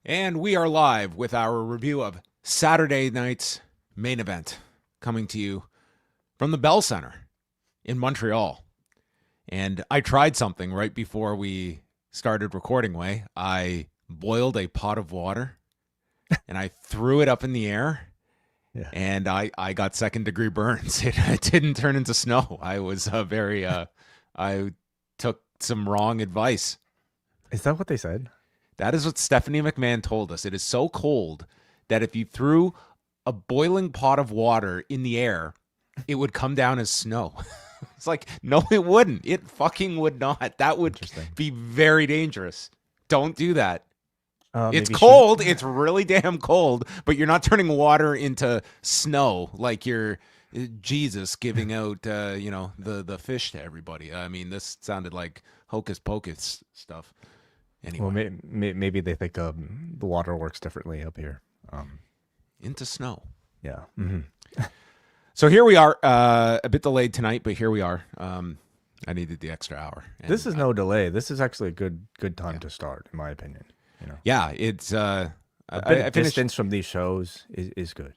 And we are live with our review of Saturday night's main event, coming to you from the Bell Center in Montreal. And I tried something right before we started recording, Way. I boiled a pot of water and I threw it up in the air. Yeah. And I got second-degree burns. It didn't turn into snow. I was I took some wrong advice. Is that what they said? That is what Stephanie McMahon told us. It is so cold that if you threw a boiling pot of water in the air, it would come down as snow. It's like, no, it wouldn't. It fucking would not. That would be very dangerous. Don't do that. It's cold. It's really damn cold, but you're not turning water into snow like you're Jesus giving out, the fish to everybody. I mean, this sounded like hocus pocus stuff. Anyway. Well, maybe they think the water works differently up here. Into snow. Yeah. Mm-hmm. So here we are, a bit delayed tonight, but here we are. I needed the extra hour. And, this is no delay. This is actually a good time to start, in my opinion. You know. Yeah, it's a bit of distance from these shows is good.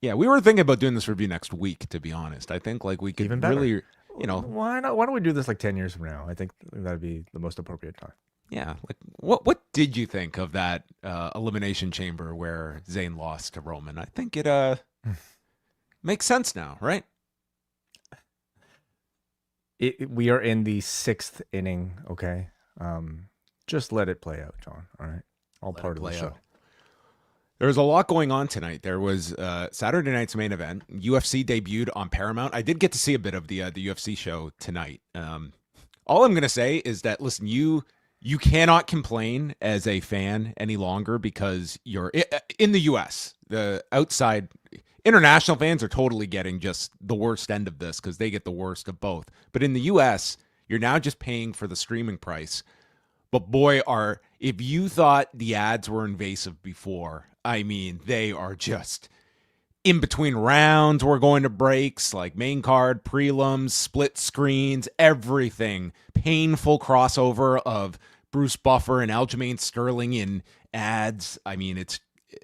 Yeah, we were thinking about doing this review next week. To be honest, I think like we could even better. Really, why not? Why don't we do this like 10 years from now? I think that'd be the most appropriate time. Yeah, like what did you think of that elimination chamber where Zayn lost to Roman? I think it makes sense now, right? We are in the 6th inning. Okay, just let it play out, John. All right, all part of the show. There's a lot going on tonight. There was Saturday night's main event. UFC debuted on Paramount. I did get to see a bit of the UFC show tonight. All I'm gonna say is that listen, you cannot complain as a fan any longer because you're in the U.S. The outside international fans are totally getting just the worst end of this because they get the worst of both. But in the U.S., you're now just paying for the streaming price. But boy, if you thought the ads were invasive before, I mean, they are just in between rounds. We're going to breaks like main card, prelims, split screens, everything. Painful crossover of Bruce Buffer and Aljamain Sterling in ads. I mean,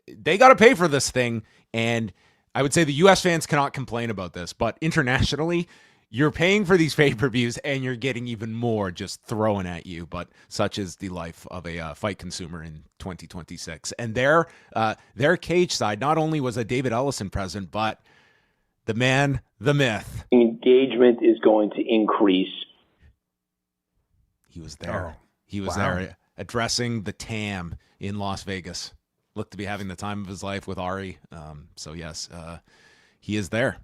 they got to pay for this thing. And I would say the U.S. fans cannot complain about this, but internationally, you're paying for these pay-per-views and you're getting even more just thrown at you. But such is the life of a fight consumer in 2026. And their cage side, not only was a David Ellison present, but the man, the myth. Engagement is going to increase. He was there. He was there addressing the TAM in Las Vegas. Looked to be having the time of his life with Ari. So yes, he is there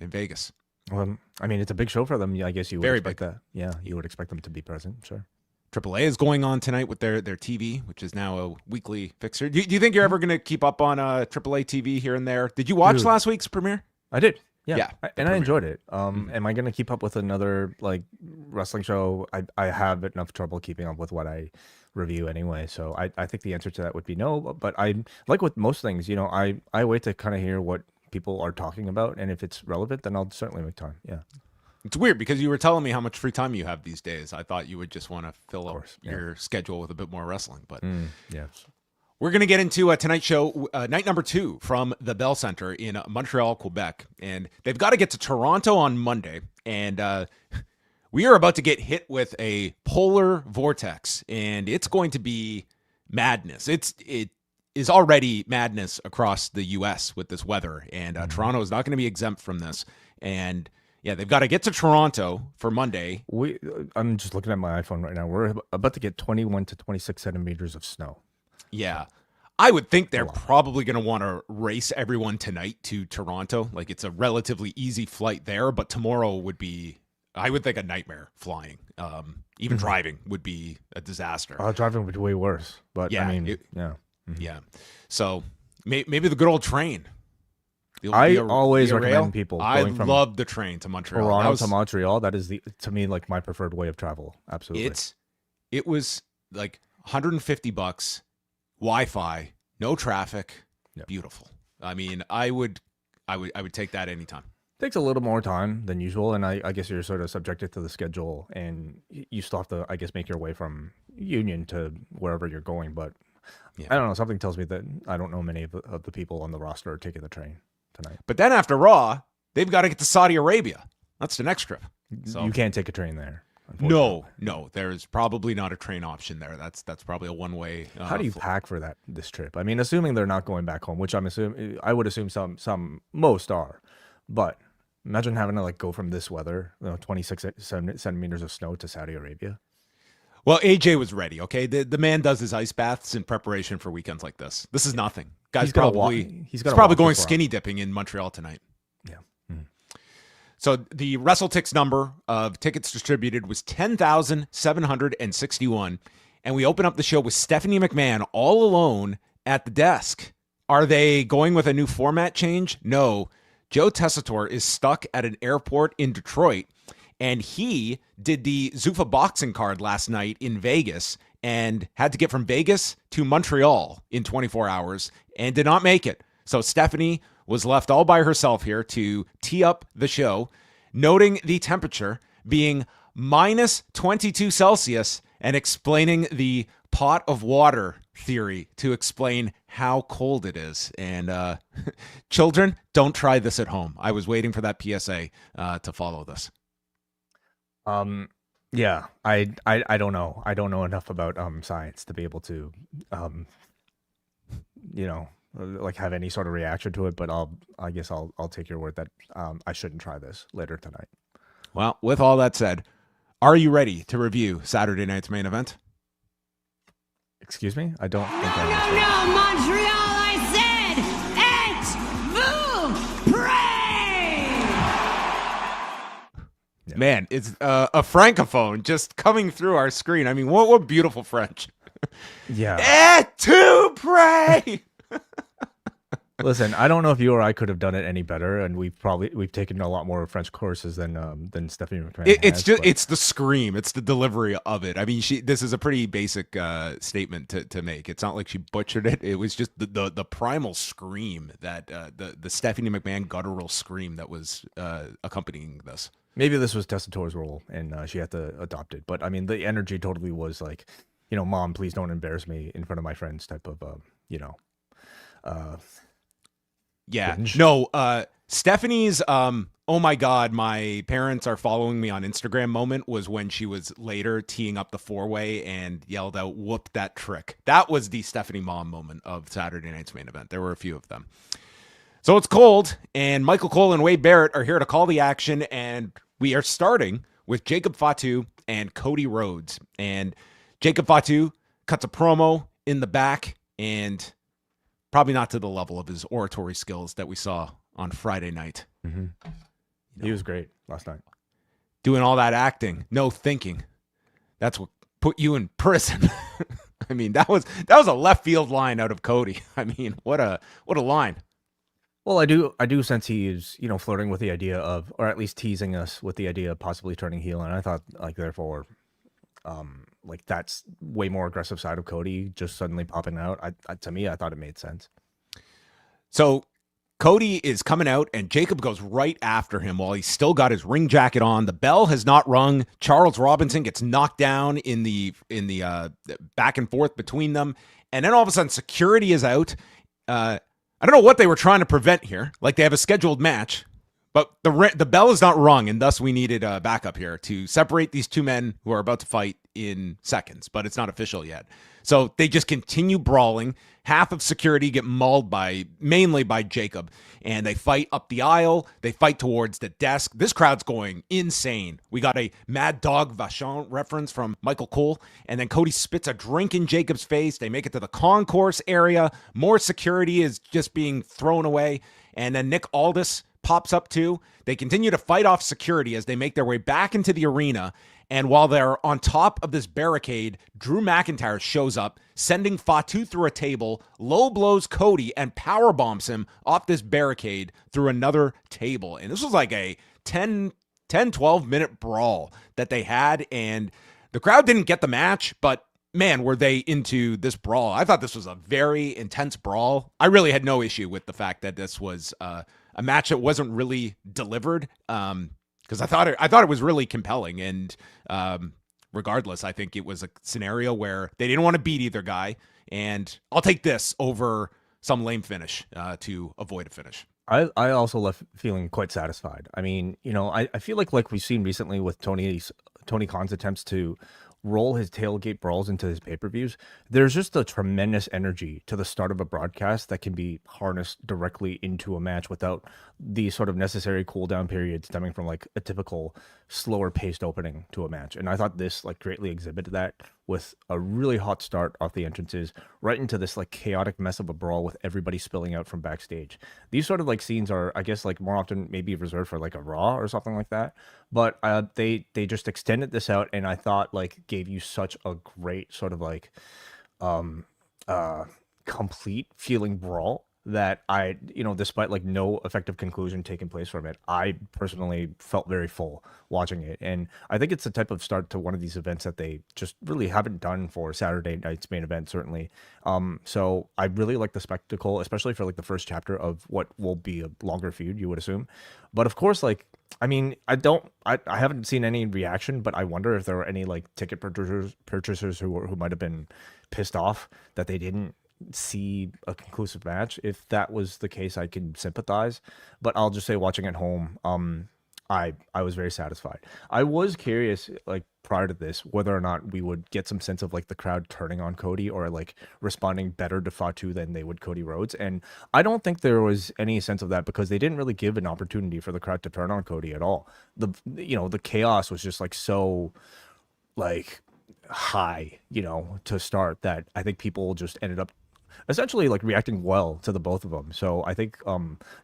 in Vegas. Well, I mean, it's a big show for them. I guess you would Very expect big. that. Yeah, you would expect them to be present. Sure. AAA is going on tonight with their TV, which is now a weekly fixture. Do you think you're ever going to keep up on AAA TV here and there? Did you watch last week's premiere? I did. Yeah. I premiere. enjoyed it. Am I going to keep up with another like wrestling show? I have enough trouble keeping up with what I review anyway. So I think the answer to that would be no. But I like with most things, I wait to kind of hear what people are talking about, and if it's relevant, then I'll certainly make time. Yeah. It's weird because you were telling me how much free time you have these days. I thought you would just want to fill up your schedule with a bit more wrestling, but yes. We're going to get into tonight's show, night number 2 from the Bell Center in Montreal, Quebec. And they've got to get to Toronto on Monday. And we are about to get hit with a polar vortex. And it's going to be madness. It is already madness across the U.S. with this weather. And Toronto is not going to be exempt from this. And yeah, they've got to get to Toronto for Monday. I'm just looking at my iPhone right now. We're about to get 21 to 26 centimeters of snow. Yeah. I would think they're probably going to want to race everyone tonight to Toronto. Like it's a relatively easy flight there, but tomorrow would be, I would think, a nightmare flying. Even driving would be a disaster. Driving would be way worse, but yeah, I mean, yeah. So maybe the good old train. I always recommend people going from love the train to Montreal. Toronto to Montreal. That is to me, like my preferred way of travel. Absolutely. It was like $150. Wi-Fi, no traffic, beautiful. I mean, I would take that anytime. Takes a little more time than usual, and I guess you're sort of subjected to the schedule, and you still have to, I guess, make your way from Union to wherever you're going. But Yeah. I don't know. Something tells me that I don't know many of the people on the roster are taking the train tonight. But then after Raw, they've got to get to Saudi Arabia. That's the next trip. So You can't take a train there. no, there's probably not a train option there. That's probably a one-way. How do you pack for this trip? I mean, assuming they're not going back home, which I would assume most are, but imagine having to like go from this weather, 26 centimeters of snow to Saudi Arabia. Well, AJ was ready. Okay, the man does his ice baths in preparation for weekends like this. This is nothing. Guy's probably going skinny dipping in Montreal tonight. Yeah. So the WrestleTix number of tickets distributed was 10,761. And we open up the show with Stephanie McMahon all alone at the desk. Are they going with a new format change? No. Joe Tessitore is stuck at an airport in Detroit. And he did the Zuffa boxing card last night in Vegas and had to get from Vegas to Montreal in 24 hours and did not make it. So Stephanie was left all by herself here to tee up the show, noting the temperature being minus 22 Celsius and explaining the pot of water theory to explain how cold it is. And children, don't try this at home. I was waiting for that PSA to follow this. Yeah, I don't know. I don't know enough about science to be able to like have any sort of reaction to it, but I guess I'll take your word that I shouldn't try this later tonight. Well, with all that said, are you ready to review Saturday night's main event? Excuse me? I don't think I No, Montreal, I said, Êtes, vous, prêts? Yeah. Man, it's a francophone just coming through our screen. I mean, what beautiful French. Yeah. Êtes, vous, prêts? Listen, I don't know if you or I could have done it any better, and we've taken a lot more French courses than Stephanie McMahon. It's the scream, it's the delivery of it. I mean, this is a pretty basic statement to make. It's not like she butchered it. It was just the primal scream that the Stephanie McMahon guttural scream that was accompanying this. Maybe this was Tessitore's role, and she had to adopt it. But I mean, the energy totally was like, Mom, please don't embarrass me in front of my friends type of, Yeah. Binge. No, Stephanie's oh my God, my parents are following me on Instagram moment was when she was later teeing up the four-way and yelled out, whoop that trick. That was the Stephanie mom moment of Saturday night's main event. There were a few of them. So it's cold, and Michael Cole and Wade Barrett are here to call the action, and we are starting with Jacob Fatu and Cody Rhodes. And Jacob Fatu cuts a promo in the back, and probably not to the level of his oratory skills that we saw on Friday night. Mm-hmm. He was great last night. Doing all that acting, no thinking. That's what put you in prison. I mean, that was a left field line out of Cody. I mean, what a line. Well, I do sense he is, flirting with the idea of, or at least teasing us with the idea of possibly turning heel. And I thought, therefore, that's way more aggressive side of Cody just suddenly popping out. To me, I thought it made sense. So Cody is coming out, and Jacob goes right after him while he's still got his ring jacket on. The bell has not rung. Charles Robinson gets knocked down in the back and forth between them, and then all of a sudden, security is out. I don't know what they were trying to prevent here. Like, they have a scheduled match, but the bell is not rung, and thus we needed a backup here to separate these two men who are about to fight in seconds, but it's not official yet. So they just continue brawling. Half of security get mauled mainly by Jacob, and they fight up the aisle. They fight towards the desk. This crowd's going insane. We got a Mad Dog Vachon reference from Michael Cole, and then Cody spits a drink in Jacob's face. They make it to the concourse area. More security is just being thrown away, and then Nick Aldis pops up too. They continue to fight off security as they make their way back into the arena. And while they're on top of this barricade, Drew McIntyre shows up, sending Fatu through a table, low blows Cody, and power bombs him off this barricade through another table. And this was like a 12 minute brawl that they had. And the crowd didn't get the match, but man, were they into this brawl. I thought this was a very intense brawl. I really had no issue with the fact that this was a match that wasn't really delivered. Because I thought it was really compelling, and regardless, I think it was a scenario where they didn't want to beat either guy, and I'll take this over some lame finish to avoid a finish. I also left feeling quite satisfied. I mean, I feel like we've seen recently with Tony Khan's attempts to roll his tailgate brawls into his pay-per-views, there's just a tremendous energy to the start of a broadcast that can be harnessed directly into a match without the sort of necessary cool down period stemming from like a typical slower paced opening to a match. And I thought this like greatly exhibited that with a really hot start off the entrances right into this like chaotic mess of a brawl with everybody spilling out from backstage. These sort of like scenes are, I guess, like more often maybe reserved for like a Raw or something like that. But they just extended this out, and I thought like gave you such a great sort of like complete feeling brawl that I, despite like no effective conclusion taking place from it, I personally felt very full watching it. And I think it's the type of start to one of these events that they just really haven't done for Saturday night's main event, certainly. So I really like the spectacle, especially for like the first chapter of what will be a longer feud, you would assume. But of course, like, I mean, I haven't seen any reaction, but I wonder if there were any like ticket purchasers who might have been pissed off that they didn't see a conclusive match. If that was the case, I can sympathize, but I'll just say watching at home, I was very satisfied. I was curious, like prior to this, whether or not we would get some sense of like the crowd turning on Cody or like responding better to Fatu than they would Cody Rhodes. And I don't think there was any sense of that because they didn't really give an opportunity for the crowd to turn on Cody at all. The chaos was just like so like high, to start, that I think people just ended up essentially like reacting well to the both of them. So I think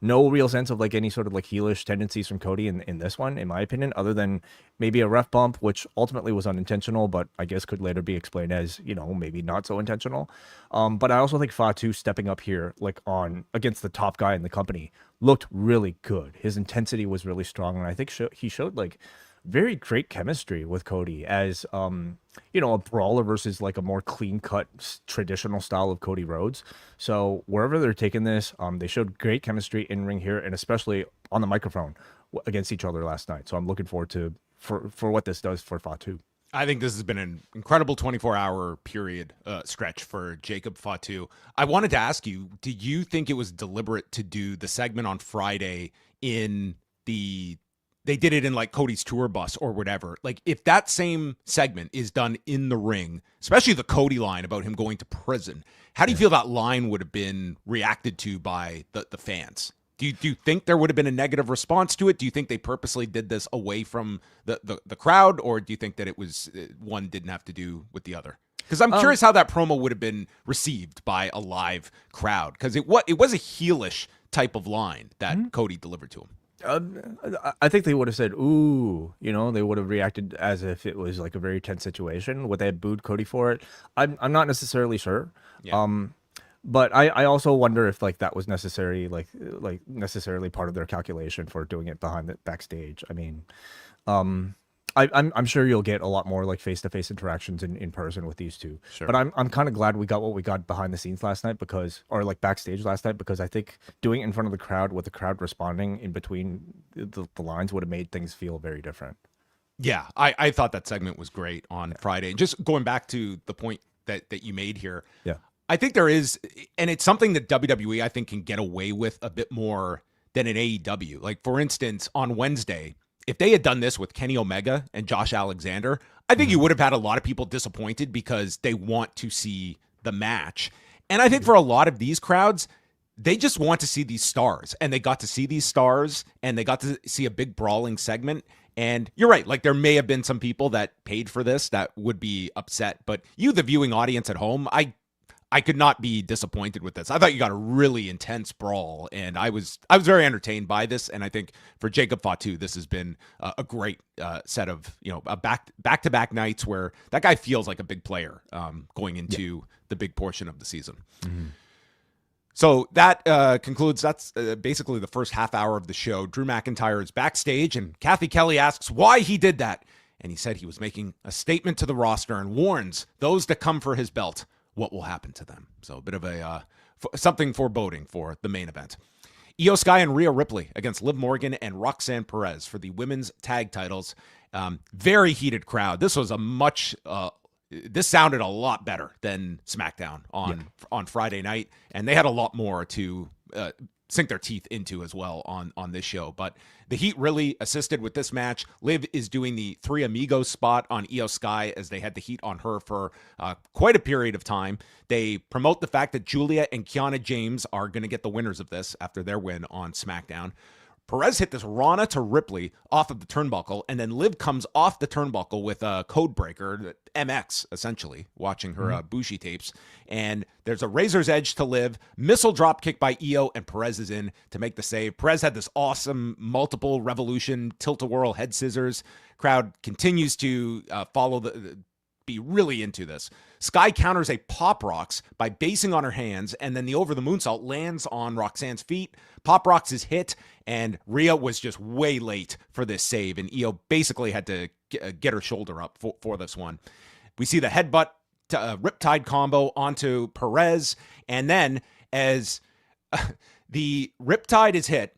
no real sense of like any sort of like heelish tendencies from Cody in this one, in my opinion, other than maybe a ref bump, which ultimately was unintentional, but I guess could later be explained as, maybe not so intentional. But I also think Fatu stepping up here, like on against the top guy in the company, looked really good. His intensity was really strong, and I think he showed like very great chemistry with Cody as a brawler versus like a more clean cut traditional style of Cody Rhodes. So wherever they're taking this, they showed great chemistry in ring here, and especially on the microphone against each other last night. So I'm looking forward to for what this does for Fatu. I think this has been an incredible 24-hour period stretch for Jacob Fatu. I wanted to ask you, did you think it was deliberate to do the segment on Friday they did it in like Cody's tour bus or whatever? Like if that same segment is done in the ring, especially the Cody line about him going to prison, how do you feel that line would have been reacted to by the fans? Do you think there would have been a negative response to it? Do you think they purposely did this away from the crowd, or do you think that it was one didn't have to do with the other? Because I'm curious how that promo would have been received by a live crowd, because it was a heelish type of line that Cody delivered to him. I think they would have said, ooh, they would have reacted as if it was like a very tense situation. Would they have booed Cody for it? I'm not necessarily sure. Yeah. But I also wonder if like that was necessary, like necessarily part of their calculation for doing it behind the backstage. I mean, I'm sure you'll get a lot more like face-to-face interactions in person with these two. Sure. But I'm kind of glad we got what we got behind the scenes last night, or like backstage last night, because I think doing it in front of the crowd with the crowd responding in between the lines would have made things feel very different. Yeah, I thought that segment was great on Friday. And just going back to the point that you made here, yeah, I think there is, and it's something that WWE I think can get away with a bit more than an AEW. Like for instance, on Wednesday, if they had done this with Kenny Omega and Josh Alexander, I think you would have had a lot of people disappointed because they want to see the match. And I think for a lot of these crowds, they just want to see these stars, and they got to see these stars, and they got to see a big brawling segment. And you're right, like there may have been some people that paid for this that would be upset, but you, the viewing audience at home, I could not be disappointed with this. I thought you got a really intense brawl, and I was very entertained by this. And I think for Jacob Fatu, this has been a great set of a back-to-back nights where that guy feels like a big player going into the big portion of the season. Mm-hmm. So that concludes. That's basically the first half hour of the show. Drew McIntyre is backstage, and Kathy Kelly asks why he did that, and he said he was making a statement to the roster and warns those that come for his belt what will happen to them. So a bit of a something foreboding for the main event. Io Sky and Rhea Ripley against Liv Morgan and Roxanne Perez for the women's tag titles. Very heated crowd. This was a much this sounded a lot better than SmackDown on Friday night, and they had a lot more to sink their teeth into as well on this show. But the Heat really assisted with this match. Liv is doing the Three Amigos spot on Io Sky as they had the heat on her for quite a period of time. They promote the fact that Julia and Kiana James are going to get the winners of this after their win on SmackDown. Perez hit this Rana to Ripley off of the turnbuckle, and then Liv comes off the turnbuckle with a code breaker, MX, essentially, watching her Bushi tapes. And there's a razor's edge to Liv, missile drop kick by Io, and Perez is in to make the save. Perez had this awesome multiple revolution, tilt-a-whirl head scissors. Crowd continues to be really into this. Sky counters a Pop Rocks by basing on her hands, and then the over the moonsault lands on Roxanne's feet. Pop Rocks is hit, and Rhea was just way late for this save, and Io basically had to get her shoulder up for this one. We see the headbutt Riptide combo onto Perez, and then as the Riptide is hit,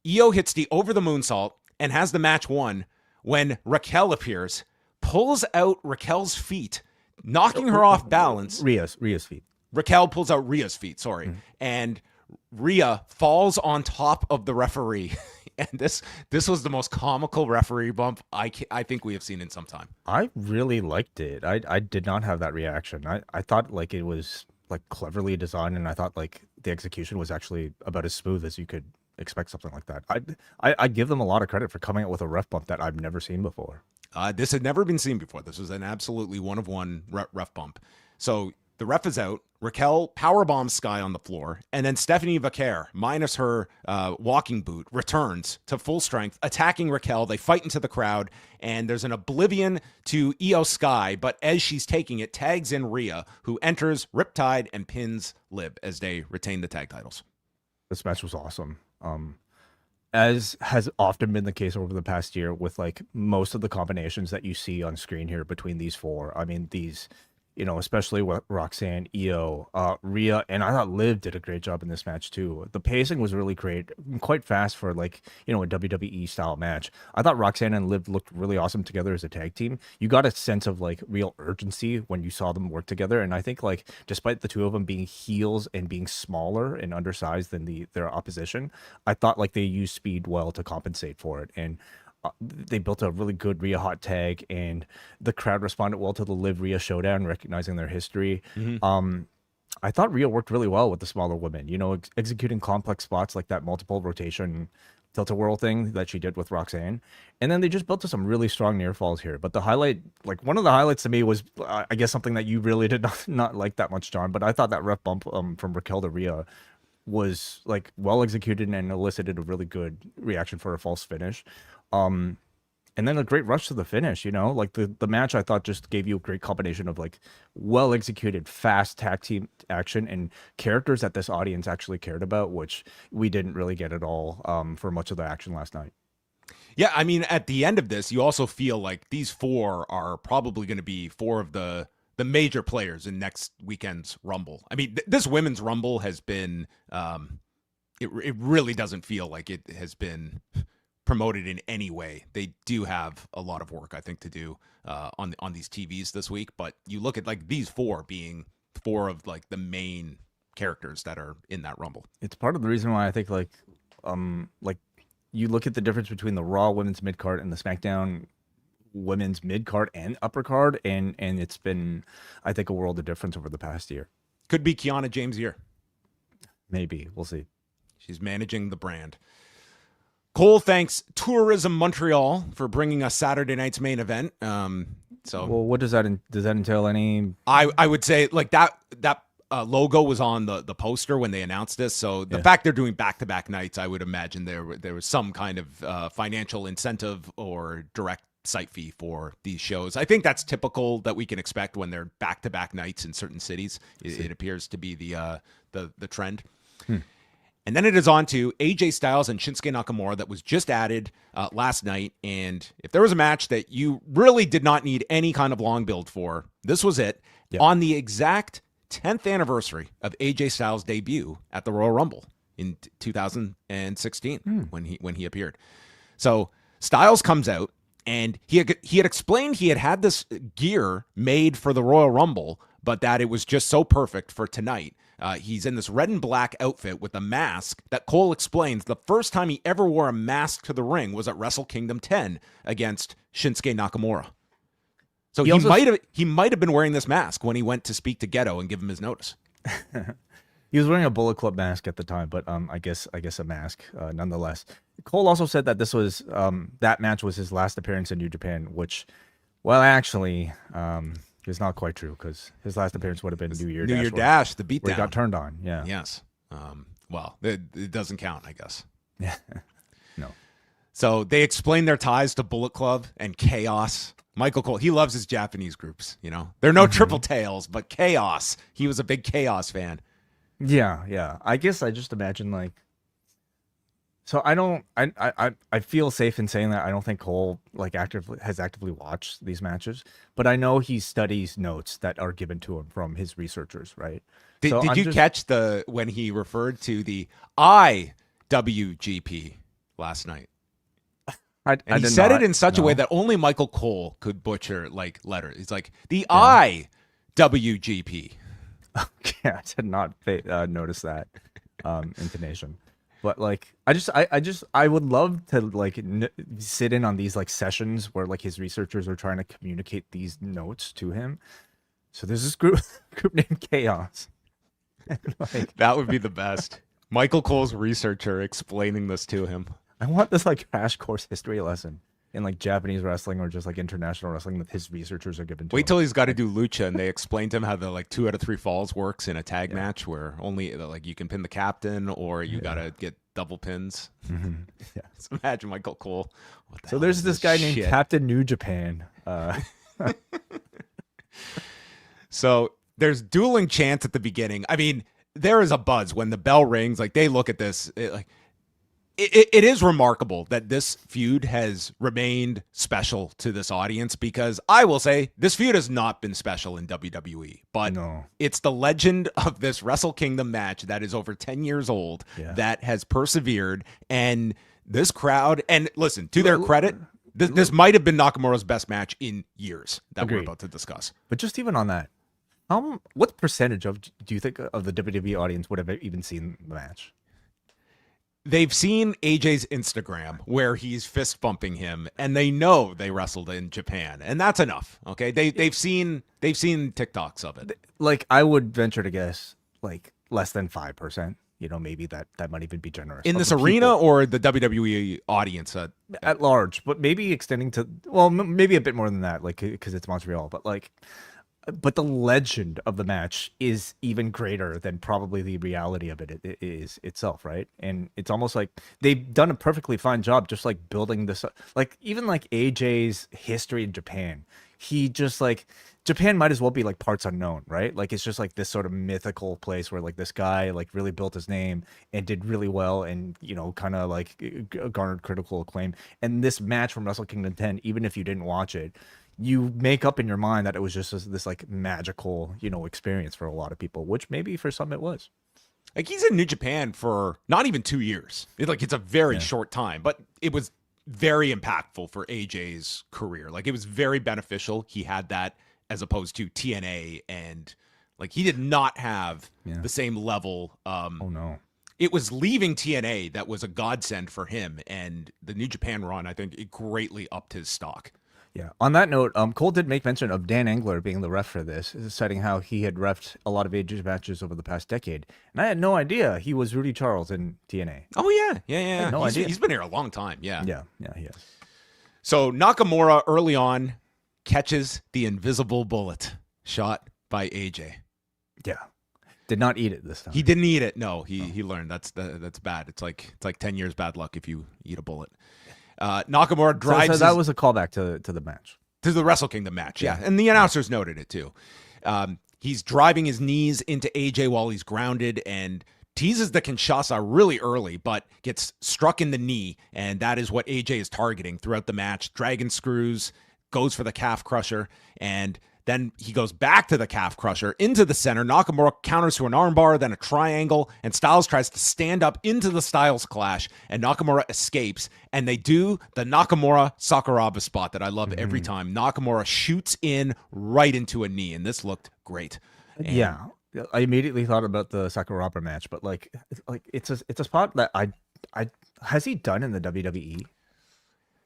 Io hits the over the moonsault and has the match won when Raquel appears, pulls out Raquel's feet, knocking her off balance. Rhea's feet. Raquel pulls out Rhea's feet, and Rhea falls on top of the referee. And this was the most comical referee bump I think we have seen in some time. I really liked it. I did not have that reaction. I thought like it was like cleverly designed, and I thought like the execution was actually about as smooth as you could expect something like that. I give them a lot of credit for coming out with a ref bump that I've never seen before. This had never been seen before. This was an absolutely one-of-one ref bump. So the ref is out. Raquel powerbombs Sky on the floor. And then Stephanie Vaquer, minus her walking boot, returns to full strength, attacking Raquel. They fight into the crowd. And there's an oblivion to Io Sky. But as she's taking it, tags in Rhea, who enters Riptide and pins Liv as they retain the tag titles. This match was awesome. As has often been the case over the past year with like most of the combinations that you see on screen here between these four. I mean, these, especially with Roxanne, Io, Rhea, and I thought Liv did a great job in this match too. The pacing was really great, quite fast for like, a WWE style match. I thought Roxanne and Liv looked really awesome together as a tag team. You got a sense of like real urgency when you saw them work together. And I think like, despite the two of them being heels and being smaller and undersized than their opposition, I thought like they used speed well to compensate for it. And they built a really good Rhea hot tag, and the crowd responded well to the Liv Rhea showdown, recognizing their history. I thought Rhea worked really well with the smaller women, executing complex spots like that multiple rotation tilt-a-whirl thing that she did with Roxanne. And then they just built to some really strong near falls here. But the highlight, like one of the highlights to me was, I guess, something that you really did not like that much, John. But I thought that ref bump from Raquel to Rhea was like well executed and elicited a really good reaction for a false finish. And then a great rush to the finish, like the match I thought just gave you a great combination of like well executed, fast tag team action and characters that this audience actually cared about, which we didn't really get at all for much of the action last night. Yeah, I mean, at the end of this, you also feel like these four are probably going to be four of the major players in next weekend's Rumble. I mean, this women's Rumble has been, it really doesn't feel like it has been promoted in any way. They do have a lot of work, I think, to do on these TVs this week. But you look at like these four being four of like the main characters that are in that Rumble. It's part of the reason why I think like you look at the difference between the Raw women's mid card and the SmackDown women's mid card and upper card, and it's been, I think, a world of difference over the past year. Could be Kiana James' year. Maybe. We'll see. She's managing the brand. Cole thanks Tourism Montreal for bringing us Saturday night's main event. Well, what does that entail? Any? I would say like that logo was on the poster when they announced this. So the fact they're doing back-to-back nights, I would imagine there was some kind of financial incentive or direct site fee for these shows. I think that's typical that we can expect when they're back-to-back nights in certain cities. It appears to be the trend. And then it is on to AJ Styles and Shinsuke Nakamura that was just added last night. And if there was a match that you really did not need any kind of long build for, this was it. Yep. On the exact 10th anniversary of AJ Styles' debut at the Royal Rumble in 2016 when he appeared. So Styles comes out And he had explained he had this gear made for the Royal Rumble, but that it was just so perfect for tonight. He's in this red and black outfit with a mask that Cole explains the first time he ever wore a mask to the ring was at Wrestle Kingdom 10 against Shinsuke Nakamura. So he might have been wearing this mask when he went to speak to Gedo and give him his notice. He was wearing a Bullet Club mask at the time, but I guess a mask nonetheless. Cole also said that this was that match was his last appearance in New Japan, which, well, actually, is not quite true because his last appearance would have been New Year Dash, the beatdown. Where he got turned on. Yeah. Yes. Well, it doesn't count, I guess. Yeah. No. So they explain their ties to Bullet Club and Chaos. Michael Cole, he loves his Japanese groups. You know, they're no Triple Tails, but Chaos. He was a big Chaos fan. Yeah. I guess I just imagine like. So I feel safe in saying that I don't think Cole like has actively watched these matches, but I know he studies notes that are given to him from his researchers, right? Did you catch when he referred to the IWGP last night? He said it in such a way that only Michael Cole could butcher like letters. He's like the IWGP. Okay, I did not notice that intonation. But like, I would love to like sit in on these like sessions where like his researchers are trying to communicate these notes to him. So there's this group named Chaos. Like, that would be the best. Michael Cole's researcher explaining this to him. I want this like crash course history lesson in like Japanese wrestling or just like international wrestling that his researchers are given to him. Wait till he's got to do lucha and they explain to him how the like 2 out of 3 falls works in a tag match where only like you can pin the captain or you got to get double pins. Mm-hmm. Yeah. So imagine Michael Cole. So there's this guy named Captain New Japan. So there's dueling chants at the beginning. I mean, there is a buzz when the bell rings. Like they look at this, it is remarkable that this feud has remained special to this audience because I will say this feud has not been special in WWE, but it's the legend of this Wrestle Kingdom match that is over 10 years old that has persevered. And this crowd, and listen, to their credit, this might have been Nakamura's best match in years that we're about to discuss. But just even on that, what percentage do you think of the WWE audience would have even seen the match? They've seen AJ's Instagram where he's fist bumping him, and they know they wrestled in Japan, and that's enough. Okay, they've seen TikToks of it. Like I would venture to guess, like less than 5%. You know, maybe that might even be generous. In this arena or the WWE audience at large, but maybe extending to maybe a bit more than that, like because it's Montreal, but like. But the legend of the match is even greater than probably the reality of it is itself, right? And it's almost like they've done a perfectly fine job just like building this up. Like even like AJ's history in Japan, he just like Japan might as well be like parts unknown, right? Like it's just like this sort of mythical place where like this guy like really built his name and did really well and, you know, kind of like garnered critical acclaim. And this match from Wrestle Kingdom 10, even if you didn't watch it, you make up in your mind that it was just this like magical, you know, experience for a lot of people, which maybe for some it was. Like he's in New Japan for not even 2 years. It's a very short time, but it was very impactful for AJ's career. Like it was very beneficial. He had that as opposed to TNA, and like he did not have the same level. It was leaving TNA that was a godsend for him, and the New Japan run, I think, it greatly upped his stock. Yeah. On that note, Cole did make mention of Dan Engler being the ref for this, citing how he had refed a lot of AJ's matches over the past decade. And I had no idea he was Rudy Charles in TNA. Oh, yeah. I had no idea. He's been here a long time. Yeah, he has. So Nakamura early on catches the invisible bullet shot by AJ. Yeah. Did not eat it this time. He didn't eat it. No, he learned that's bad. It's like 10 years bad luck if you eat a bullet. Nakamura drives. So that was a callback to the match, to the Wrestle Kingdom match. Yeah, and the announcers noted it too. He's driving his knees into AJ while he's grounded and teases the Kinshasa really early, but gets struck in the knee, and that is what AJ is targeting throughout the match. Dragon screws, goes for the calf crusher, and Then he goes back to the calf crusher into the center. Nakamura counters to an armbar, then a triangle, and Styles tries to stand up into the Styles clash, and Nakamura escapes. And they do the Nakamura Sakuraba spot that I love every time. Nakamura shoots in right into a knee, and this looked great. And Yeah, I immediately thought about the Sakuraba match, but like it's a spot that I has he done in the WWE?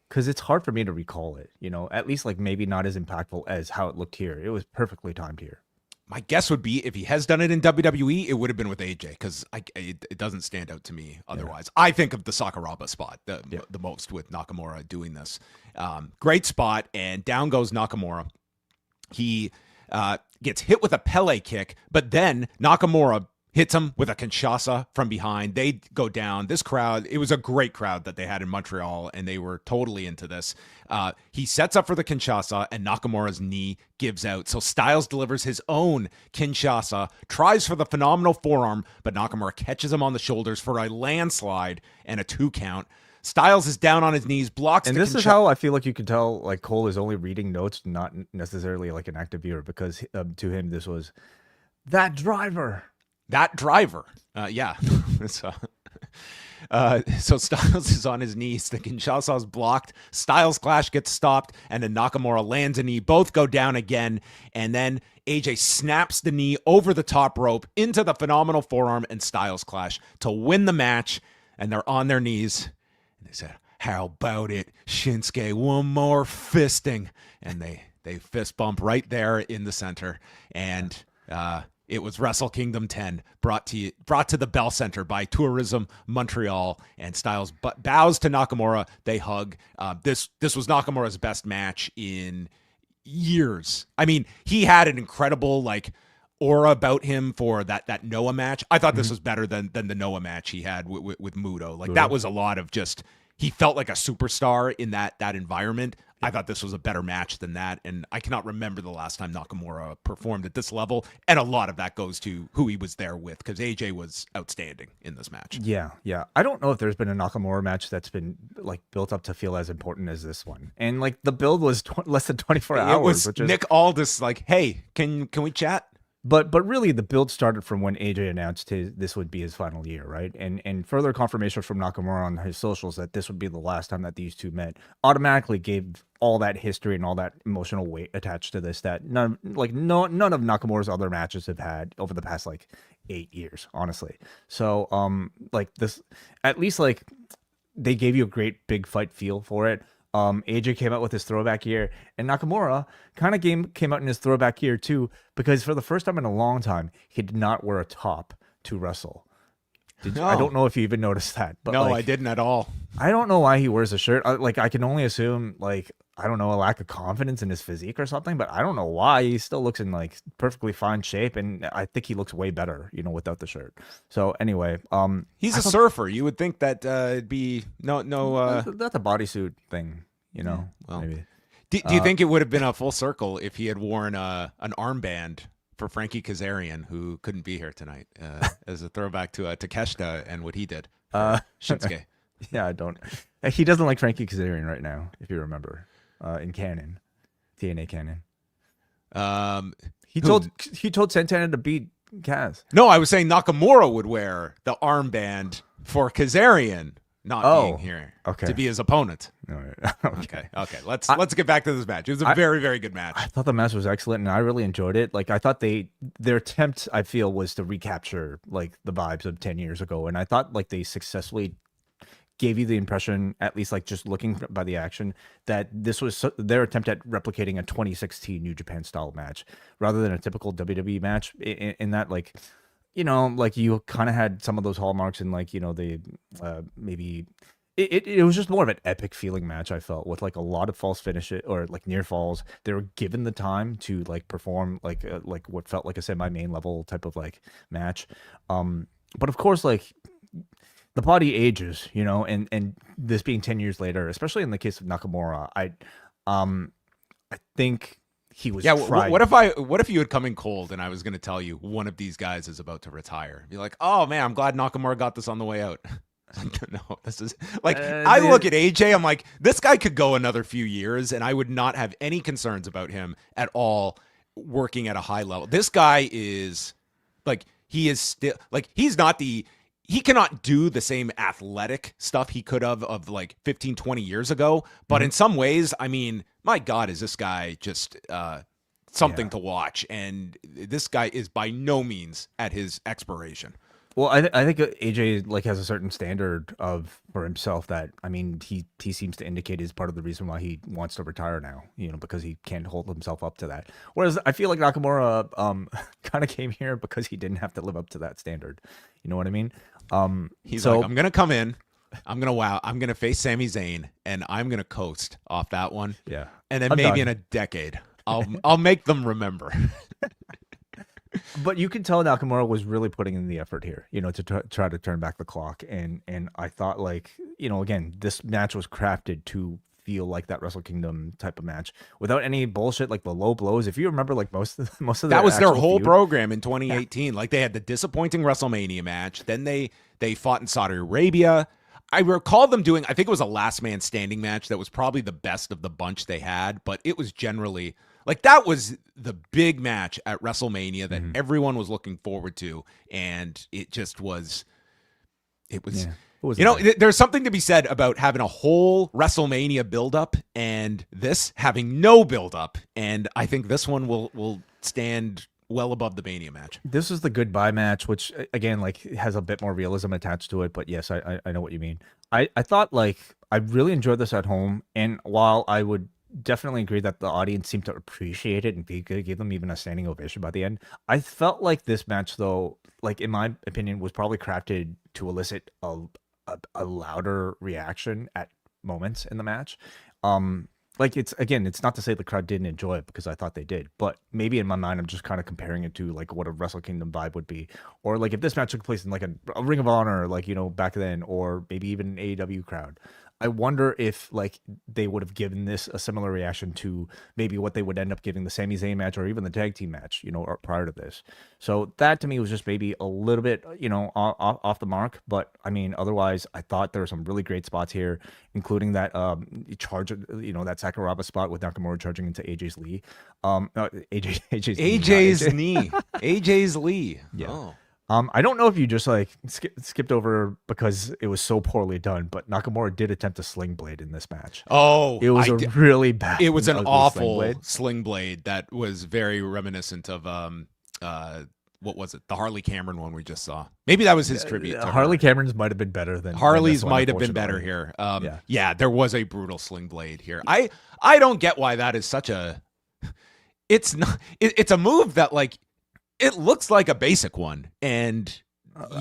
Because it's hard for me to recall it, at least like maybe not as impactful as how it looked here. It was perfectly timed here. my guess would be if he has done it in WWE, it would have been with AJ, because it doesn't stand out to me otherwise. Yeah. I think of the Sakuraba spot the most with Nakamura doing this. Great spot, and down goes Nakamura. He gets hit with a Pele kick, but then Nakamura hits him with a Kinshasa from behind. They go down. This crowd, it was a great crowd that they had in Montreal, and they were totally into this. He sets up for the Kinshasa, and Nakamura's knee gives out. So Styles delivers his own Kinshasa, tries for the phenomenal forearm, but Nakamura catches him on the shoulders for a landslide and a 2 count. Styles is down on his knees, blocks and the this is how I feel like you can tell like Cole is only reading notes, not necessarily like an active viewer, because to him this was that driver. That driver. Yeah. So Styles is on his knees. The Kinshasa is blocked. Styles clash gets stopped, and then Nakamura lands a knee. Both go down again, and then AJ snaps the knee over the top rope into the phenomenal forearm and Styles clash to win the match, and they're on their knees. And they said, "How about it, Shinsuke? One more fisting." And they fist bump right there in the center. And it was Wrestle Kingdom 10 brought to the Bell Center by Tourism Montreal, and Styles bows to Nakamura. They hug. This was Nakamura's best match in years. I mean, he had an incredible like aura about him for that Noah match. I thought this was better than the Noah match he had with Muto. Like that was a lot of just, he felt like a superstar in that environment. I thought this was a better match than that, and I cannot remember the last time Nakamura performed at this level, and a lot of that goes to who he was there with, because AJ was outstanding in this match. Yeah. I don't know if there's been a Nakamura match that's been like built up to feel as important as this one, and like the build was less than 24 hours. It was which is... Nick Aldis like, "Hey, can we chat?" But really, the build started from when AJ announced this would be his final year, right? And further confirmation from Nakamura on his socials that this would be the last time that these two met automatically gave all that history and all that emotional weight attached to this that none of Nakamura's other matches have had over the past like 8 years, honestly. So like this, at least like they gave you a great big fight feel for it. AJ came out with his throwback year, and Nakamura kind of came out in his throwback year too, because for the first time in a long time, he did not wear a top to wrestle. I don't know if you even noticed that. But no, like, I didn't at all. I don't know why he wears a shirt. I can only assume, like, I don't know, a lack of confidence in his physique or something, but I don't know why. He still looks in like perfectly fine shape, and I think he looks way better, without the shirt. So anyway, he's a surfer. You would think that it'd be no. That's a bodysuit thing, Well, maybe. Do you think it would have been a full circle if he had worn an armband for Frankie Kazarian, who couldn't be here tonight, as a throwback to Takeshita and what he did? Shinsuke. Yeah, I don't. He doesn't like Frankie Kazarian right now, if you remember, in canon, TNA canon. He told Santana to beat Kaz. No, I was saying Nakamura would wear the armband for Kazarian not being here to be his opponent. Okay. Let's get back to this match. It was a very, very good match. I thought the match was excellent, and I really enjoyed it. Like, I thought their attempt, I feel, was to recapture like the vibes of 10 years ago, and I thought like they successfully gave you the impression, at least like just looking by the action, that this was their attempt at replicating a 2016 New Japan style match rather than a typical WWE match. In that, like, like you kind of had some of those hallmarks in like, the maybe it was just more of an epic feeling match, I felt, with like a lot of false finishes or like near falls. They were given the time to like perform like what felt like a semi-main level type of like match. But of course, like, the body ages, and this being 10 years later, especially in the case of Nakamura, I think he was. Yeah. What if you had come in cold and I was going to tell you one of these guys is about to retire? Be like, "Oh man, I'm glad Nakamura got this on the way out." No, this is like, I look at AJ, I'm like, this guy could go another few years and I would not have any concerns about him at all working at a high level. This guy is like, he is still like, he cannot do the same athletic stuff he could have of like 15, 20 years ago. But in some ways, I mean, my God, is this guy just something to watch. And this guy is by no means at his expiration. Well, I think AJ like has a certain standard for himself that, I mean, he seems to indicate is part of the reason why he wants to retire now, because he can't hold himself up to that. Whereas I feel like Nakamura kind of came here because he didn't have to live up to that standard. You know what I mean? He's like, I'm gonna come in, I'm gonna face Sami Zayn, and I'm gonna coast off that one. Yeah, and then maybe in a decade, I'll make them remember. But you can tell Nakamura was really putting in the effort here, to try to turn back the clock. And I thought, like, again, this match was crafted to feel like that Wrestle Kingdom type of match without any bullshit like the low blows. If you remember, like most of that was their whole program in 2018. Like, they had the disappointing WrestleMania match, then they fought in Saudi Arabia. I recall them doing, I think it was a last man standing match that was probably the best of the bunch they had, but it was generally like, that was the big match at WrestleMania that everyone was looking forward to, and it just was. It was. Yeah. There's something to be said about having a whole WrestleMania buildup and this having no buildup, and I think this one will stand well above the Mania match. This is the goodbye match, which again, like, has a bit more realism attached to it. But yes, I know what you mean. I thought, like, I really enjoyed this at home, and while I would definitely agree that the audience seemed to appreciate it and gave them even a standing ovation by the end, I felt like this match, though, like, in my opinion, was probably crafted to elicit a louder reaction at moments in the match. Like, it's not to say the crowd didn't enjoy it, because I thought they did, but maybe in my mind I'm just kind of comparing it to like what a Wrestle Kingdom vibe would be, or like if this match took place in like a Ring of Honor, like, back then, or maybe even an AEW crowd. I wonder if, like, they would have given this a similar reaction to maybe what they would end up giving the Sami Zayn match or even the tag team match, or prior to this. So that to me was just maybe a little bit, off the mark. But I mean, otherwise, I thought there were some really great spots here, including that charge, that Sakuraba spot with Nakamura charging into AJ's knee. AJ's knee. AJ's knee. Yeah. Oh. I don't know if you just like skipped over because it was so poorly done, but Nakamura did attempt a sling blade in this match. Oh, it was really bad. It was an awful sling blade that was very reminiscent of what was it? The Harley Cameron one we just saw. Maybe that was his tribute. Harley Cameron's might have been better than Harley's might have been better here. Yeah, there was a brutal sling blade here. I don't get why that is such a. It's not. It's a move that, like, it looks like a basic one, and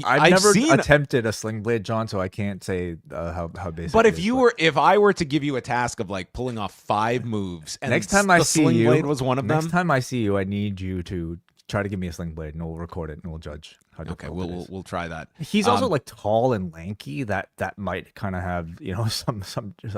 I've never attempted a sling blade, John, so I can't say how basic. But if I were to give you a task of like pulling off 5 moves, and next time I see sling you, blade was one of them. Next time I see you, I need you to try to give me a sling blade, and we'll record it and we'll judge. Okay, we'll try that. He's also like tall and lanky. That might kind of have some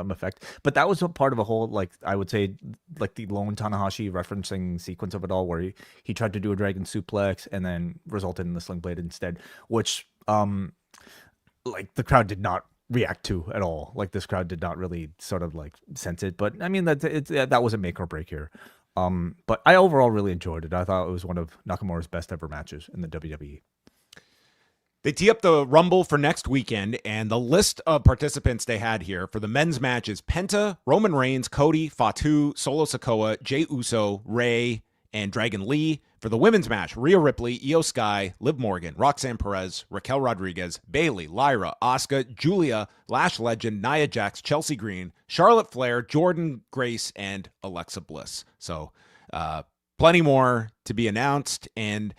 effect. But that was a part of a whole, like, I would say, like the lone Tanahashi referencing sequence of it all, where he tried to do a dragon suplex and then resulted in the sling blade instead, which like the crowd did not react to at all. Like, this crowd did not really sort of like sense it. But I mean, that was a make or break here. But I overall really enjoyed it. I thought it was one of Nakamura's best ever matches in the WWE. They tee up the Rumble for next weekend, and the list of participants they had here for the men's match is Penta, Roman Reigns, Cody, Fatu, Solo Sikoa, Jey Uso, Rey, and Dragon Lee. For the women's match, Rhea Ripley, Io Sky, Liv Morgan, Roxanne Perez, Raquel Rodriguez, Bayley, Lyra, Asuka, Julia, Lash Legend, Nia Jax, Chelsea Green, Charlotte Flair, Jordan Grace, and Alexa Bliss. So plenty more to be announced. And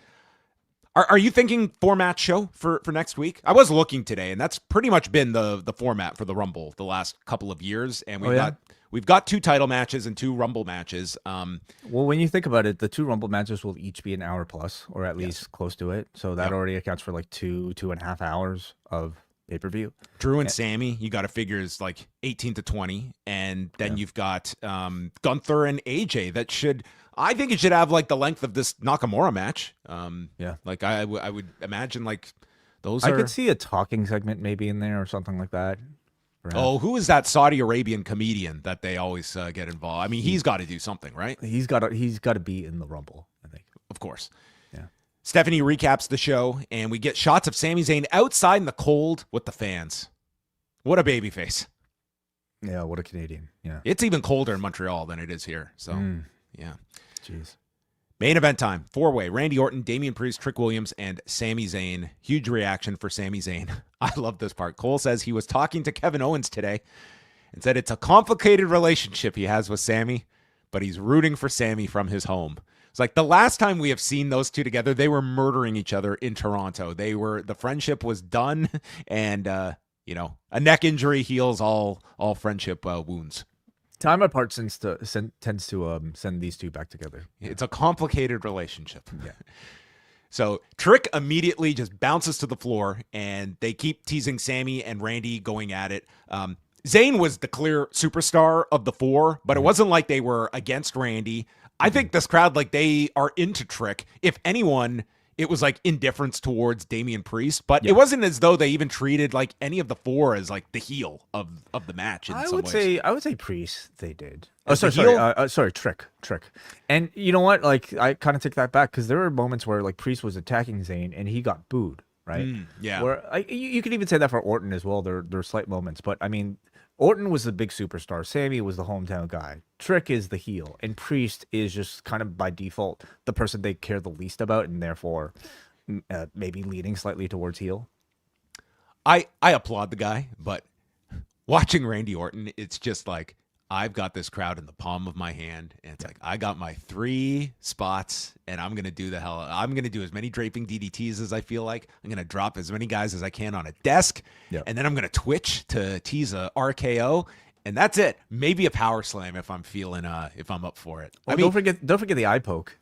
are you thinking 4-match show for next week? I was looking today, and that's pretty much been the format for the Rumble the last couple of years. And we've got 2 title matches and 2 Rumble matches. Well, when you think about it, the 2 Rumble matches will each be an hour plus, or at least close to it. So that already accounts for like 2.5 hours of pay-per-view. Drew and Sami, you got to figure, is like 18 to 20. And then you've got Gunther and AJ that should... I think it should have like the length of this Nakamura match. Like I would imagine like those. I could see a talking segment maybe in there or something like that. Perhaps. Oh, who is that Saudi Arabian comedian that they always get involved? I mean, he's got to do something, right? He's got to be in the Rumble. of course. Yeah. Stephanie recaps the show, and we get shots of Sami Zayn outside in the cold with the fans. What a babyface. Yeah, what a Canadian. Yeah. It's even colder in Montreal than it is here. So, yeah. Jeez. Main event time. 4-way. Randy Orton, Damian Priest, Trick Williams, and Sami Zayn. Huge reaction for Sami Zayn. I love this part. Cole says he was talking to Kevin Owens today and said it's a complicated relationship he has with Sami, but he's rooting for Sami from his home. It's like the last time we have seen those two together, they were murdering each other in Toronto. The friendship was done, and a neck injury heals all friendship wounds. Time apart tends to send these two back together. It's a complicated relationship. Yeah. So Trick immediately just bounces to the floor, and they keep teasing Sami and Randy going at it. Zayn was the clear superstar of the four, but it wasn't like they were against Randy. I think this crowd, like, they are into Trick. If anyone, it was like indifference towards Damian Priest, but it wasn't as though they even treated like any of the four as like the heel of the match. In some ways. I would say Priest. They did. Sorry, Trick. And you know what? Like, I kind of take that back because there were moments where like Priest was attacking Zayn and he got booed, right? Yeah. Where you could even say that for Orton as well. There are slight moments, but I mean, Orton was the big superstar. Sami was the hometown guy. Trick is the heel, and Priest is just kind of by default the person they care the least about, and therefore maybe leaning slightly towards heel. I applaud the guy, but watching Randy Orton, it's just like, I've got this crowd in the palm of my hand, and it's like, I got my 3 spots, and I'm going to do I'm going to do as many draping DDTs as I feel like. I'm going to drop as many guys as I can on a desk, and then I'm going to twitch to tease a RKO, and that's it. Maybe a power slam if I'm feeling, if I'm up for it. Well, don't forget the eye poke.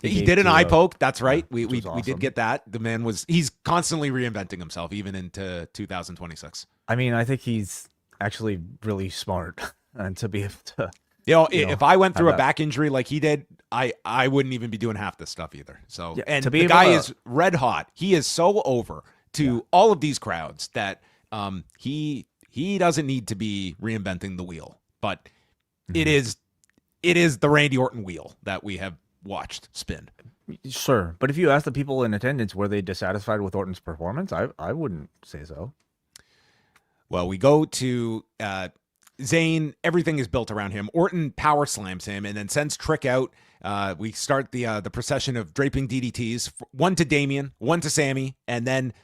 He did an eye poke. That's right. Yeah, we awesome. did get that. The man he's constantly reinventing himself, even into 2026. I mean, I think he's actually really smart. And to be able to, if I went through a back injury like he did, I wouldn't even be doing half this stuff either. So, and the guy is red hot. He is so over to all of these crowds that he doesn't need to be reinventing the wheel. But it is the Randy Orton wheel that we have watched spin. Sure, but if you ask the people in attendance, were they dissatisfied with Orton's performance? I wouldn't say so. Well, we go to Zayn, everything is built around him. Orton power slams him and then sends Trick out. We start the procession of draping DDTs, one to Damian, one to Sami, and then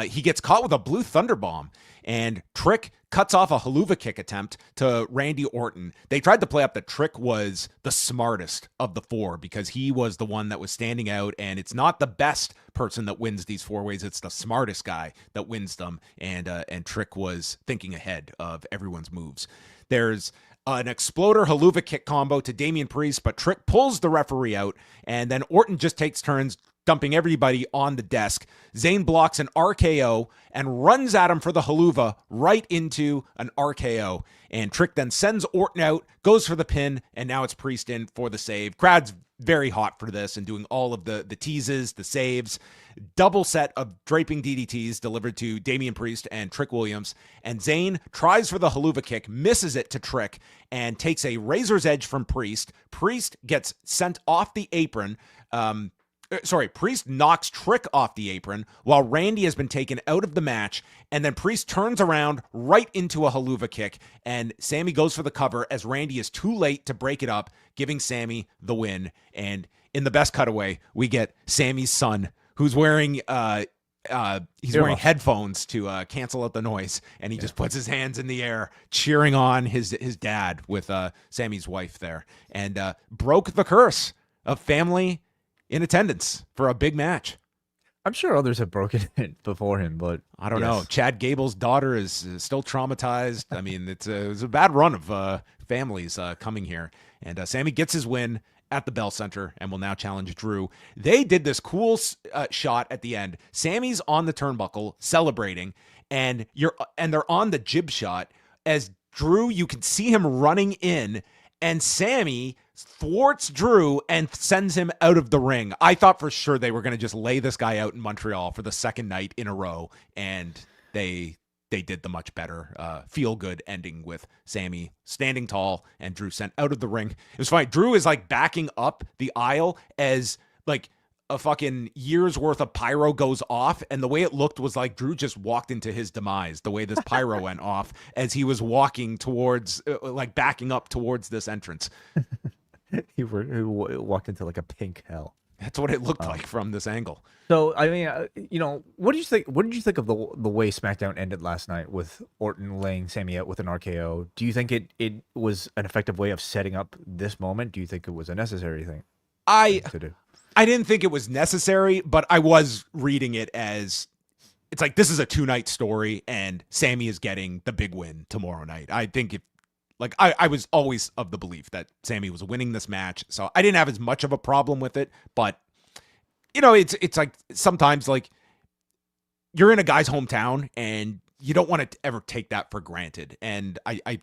he gets caught with a blue thunder bomb, and Trick cuts off a haluva kick attempt to Randy Orton. They tried to play up that Trick was the smartest of the four because he was the one that was standing out, and it's not the best person that wins these 4 ways. It's the smartest guy that wins them, and Trick was thinking ahead of everyone's moves. There's an exploder haluva kick combo to Damian Priest, but Trick pulls the referee out, and then Orton just takes turns dumping everybody on the desk. Zayn blocks an RKO and runs at him for the haluva right into an RKO. And Trick then sends Orton out, goes for the pin, and now it's Priest in for the save. Crowd's very hot for this and doing all of the teases, the saves. Double set of draping DDTs delivered to Damian Priest and Trick Williams. And Zayn tries for the haluva kick, misses it to Trick, and takes a razor's edge from Priest. Priest gets sent off the apron. Priest knocks Trick off the apron while Randy has been taken out of the match, and then Priest turns around right into a haluva kick, and Sami goes for the cover as Randy is too late to break it up, giving Sami the win. And in the best cutaway, we get Sami's son, who's wearing wearing headphones to cancel out the noise, and he just puts his hands in the air, cheering on his dad with Sami's wife there, and broke the curse of family in attendance for a big match. I'm sure others have broken it before him, but I don't know. Chad Gable's daughter is still traumatized. I mean, it's a bad run of families coming here. And Sami gets his win at the Bell Center and will now challenge Drew. They did this cool shot at the end. Sami's on the turnbuckle celebrating, and they're on the jib shot as Drew, you can see him running in, and Sami thwarts Drew and sends him out of the ring. I thought for sure they were going to just lay this guy out in Montreal for the second night in a row, and they did the much better feel-good ending with Sami standing tall and Drew sent out of the ring. It was funny. Drew is like backing up the aisle as like a fucking year's worth of pyro goes off, and the way it looked was like Drew just walked into his demise. The way this pyro went off as he was walking towards, like backing up towards this entrance. He walked into like a pink hell. That's what it looked like from this angle. So I mean, what do you think? What did you think of the way SmackDown ended last night with Orton laying Sami out with an RKO? Do you think it was an effective way of setting up this moment? Do you think it was a necessary thing to do? I didn't think it was necessary, but I was reading it as it's like this is a 2-night story, and Sami is getting the big win tomorrow night. I think I was always of the belief that Sami was winning this match, so I didn't have as much of a problem with it. But it's like sometimes like you're in a guy's hometown and you don't want to ever take that for granted. And I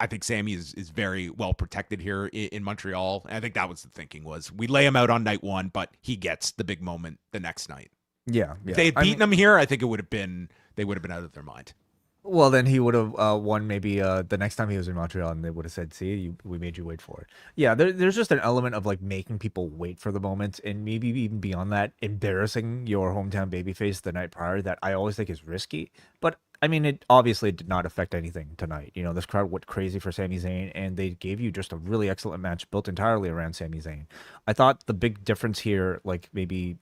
think Sami is very well protected here in Montreal. I think that was the thinking was we lay him out on night 1, but he gets the big moment the next night. Yeah. If they had beaten him here, I think they would have been out of their mind. Well, then he would have won maybe the next time he was in Montreal, and they would have said, "See, we made you wait for it." Yeah, there's just an element of like making people wait for the moment, and maybe even beyond that, embarrassing your hometown babyface the night prior. That I always think is risky. But I mean, it obviously did not affect anything tonight. This crowd went crazy for Sami Zayn, and they gave you just a really excellent match built entirely around Sami Zayn. I thought the big difference here, like maybe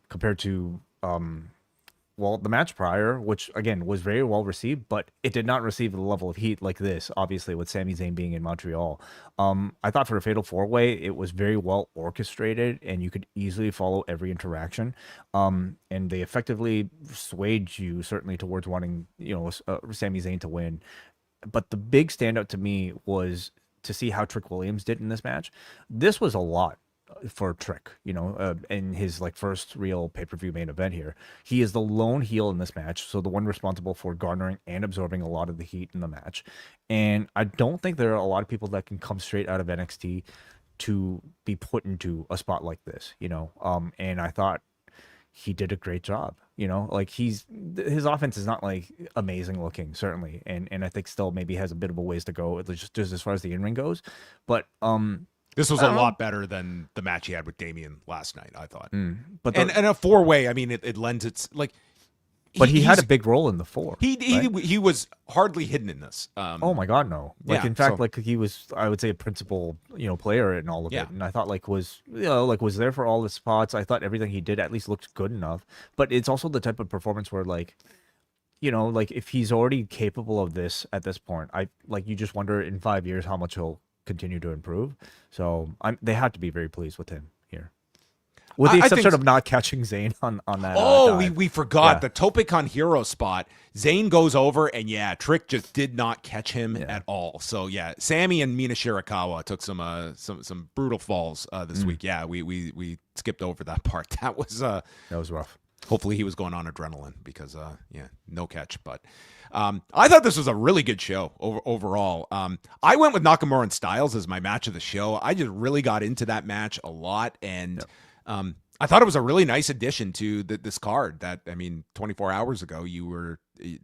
compared to the match prior, which again was very well received, but it did not receive the level of heat like this, obviously, with Sami Zayn being in Montreal. I thought for a Fatal 4-Way, it was very well orchestrated, and you could easily follow every interaction. And they effectively swayed you certainly towards wanting, Sami Zayn to win. But the big standout to me was to see how Trick Williams did in this match. This was a lot for Trick, in his like first real pay-per-view main event here. He is the lone heel in this match, so the one responsible for garnering and absorbing a lot of the heat in the match. And I don't think there are a lot of people that can come straight out of NXT to be put into a spot like this, and I thought he did a great job. Like his offense is not like amazing looking, certainly, and I think still maybe has a bit of a ways to go, just as far as the in-ring goes, but this was a lot better than the match he had with Damian last night, I thought. But and a 4-way, I mean, it lends its like. But he had a big role in the 4. He was hardly hidden in this. Oh my God, no! Like in fact, like he was, I would say, a principal, player in all of it. And I thought was there for all the spots. I thought everything he did at least looked good enough. But it's also the type of performance where like if he's already capable of this at this point, you just wonder in 5 years how much he'll continue to improve. So they had to be very pleased with him here, with the exception of not catching Zayn on that. We forgot the Tope Con Hero spot. Zayn goes over, and Trick just did not catch him at all. So Sami and Mina Shirakawa took some brutal falls this week. We skipped over that part. That was rough. Hopefully he was going on adrenaline because no catch. But I thought this was a really good show overall. I went with Nakamura and Styles as my match of the show. I just really got into that match a lot, and I thought it was a really nice addition to this card. That 24 hours ago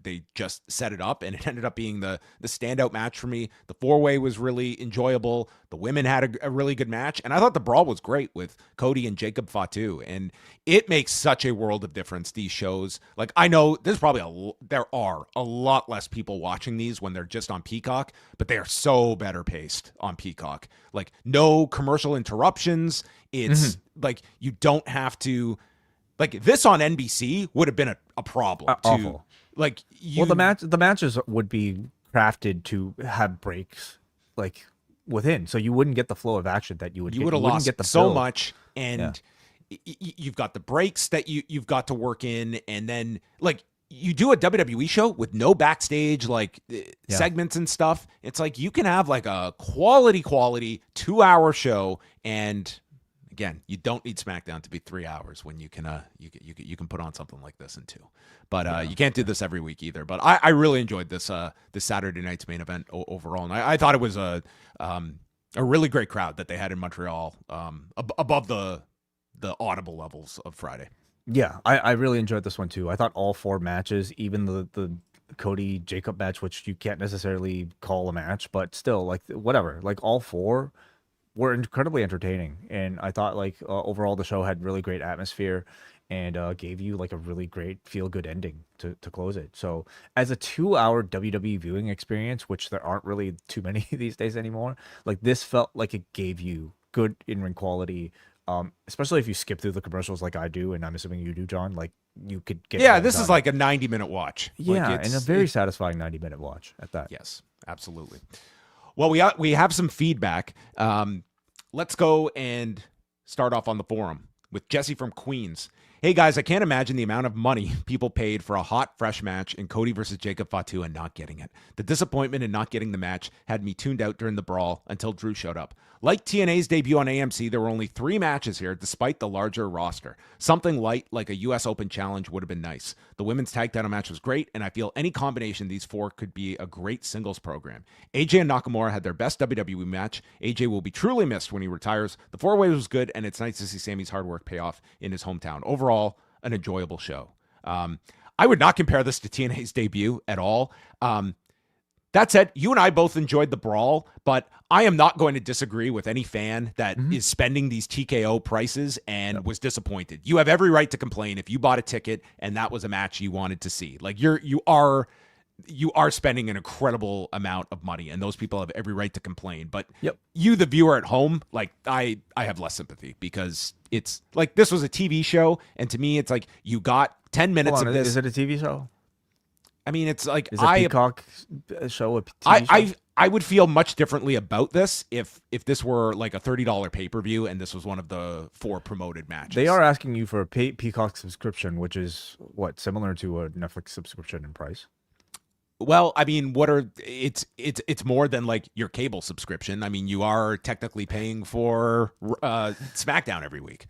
they just set it up, and it ended up being the standout match for me. The 4-way was really enjoyable. The women had a really good match, and I thought the brawl was great with Cody and Jacob Fatu. And it makes such a world of difference, these shows. Like, I know there's probably there are a lot less people watching these when they're just on Peacock, but they are so better paced on Peacock. Like, no commercial interruptions. It's like you don't have to, like, this on NBC would have been a problem too. Awful. Like, the matches would be crafted to have breaks like within, so you wouldn't get the flow of action that you would. You would have lost so much, and you've got the breaks that you've got to work in, and then like you do a WWE show with no backstage segments and stuff. It's like you can have like a quality 2-hour show, and again, you don't need SmackDown to be 3 hours when you can put on something like this in 2. But you can't do this every week either. But I really enjoyed this Saturday night's main event overall, and I thought it was a really great crowd that they had in Montreal, above the audible levels of Friday. Yeah, I really enjoyed this one too. I thought all 4 matches, even the Cody Jacob match, which you can't necessarily call a match, but still, like, whatever, like all 4 were incredibly entertaining, and I thought like overall the show had really great atmosphere and gave you like a really great feel good ending to close it. So as a 2-hour WWE viewing experience, which there aren't really too many these days anymore, like this felt like it gave you good in-ring quality. Especially if you skip through the commercials like I do, and I'm assuming you do, John. Like you could get this is like a 90-minute watch. Yeah, like and a very satisfying 90-minute watch at that. Yes, absolutely. Well, we have some feedback. Let's go and start off on the forum with Jesse from Queens. Hey guys, I can't imagine the amount of money people paid for a hot, fresh match in Cody versus Jacob Fatu and not getting it. The disappointment in not getting the match had me tuned out during the brawl until Drew showed up. Like TNA's debut on AMC, there were only 3 matches here despite the larger roster. Something light like a US Open challenge would have been nice. The women's tag title match was great, and I feel any combination of these 4 could be a great singles program. AJ and Nakamura had their best WWE match. AJ will be truly missed when he retires. The 4-way was good, and it's nice to see Sami's hard work pay off in his hometown. Overall, an enjoyable show. I would not compare this to TNA's debut at all. That said, you and I both enjoyed the brawl, but I am not going to disagree with any fan that is spending these TKO prices and was disappointed. You have every right to complain if you bought a ticket and that was a match you wanted to see. Like you are spending an incredible amount of money, and those people have every right to complain. But you, the viewer at home, like I have less sympathy because it's like this was a TV show, and to me, it's like you got 10 minutes of this. Is it a TV show? I mean, it's like is a Peacock show a TV show? I would feel much differently about this if this were like a $30 pay-per-view and this was one of the 4 promoted matches. They are asking you for a Peacock subscription, which is what, similar to a Netflix subscription in price. Well, I mean, it's more than like your cable subscription. I mean, you are technically paying for SmackDown every week.